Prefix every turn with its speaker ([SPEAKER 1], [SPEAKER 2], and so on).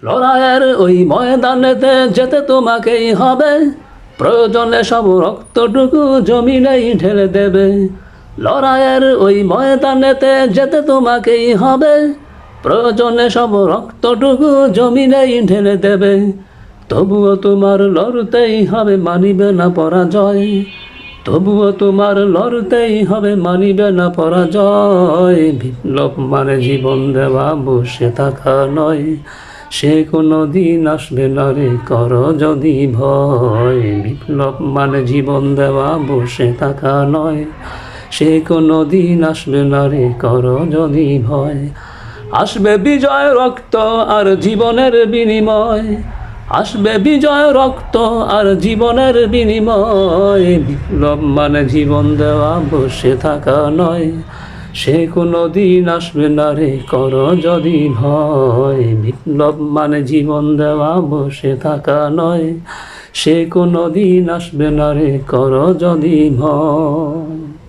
[SPEAKER 1] লড়াইয়ের ওই ময়দানেতে যেতে তোমাকেই হবে, প্রয়োজনে সব রক্তটুকু জমিনেই ঢেলে দেবে। লড়াইয়ের ওই ময়দানেতে যেতে তোমাকেই হবে, প্রয়োজনে সব রক্তটুকু জমিনেই ঢেলে দেবে। তবুও তোমার লড়তেই হবে, মানিবে না পরাজয়। তবুও তোমার লড়তেই হবে, মানিবে না পরাজয়। বিপ্লব মানে জীবন দেওয়া, বসে থাকা নয়। সে কোনো দিন আসবে না রে, করো যদি ভয়। বিপ্লব মানে জীবন দেওয়া, বসে থাকা নয়। সে কোনো দিন আসবে না রে, করো যদি ভয়। আসবে বিজয় রক্ত আর জীবনের বিনিময়। আসবে বিজয় রক্ত আর জীবনের বিনিময়। বিপ্লব মানে জীবন দেওয়া, বসে থাকা নয়। সে কোনো দিন আসবে না রে, করো যদি ভয়। বিপ্লব মানে জীবন দেওয়া, বসে থাকা নয়। সে কোনো দিন আসবে না রে, করো যদি ভয়।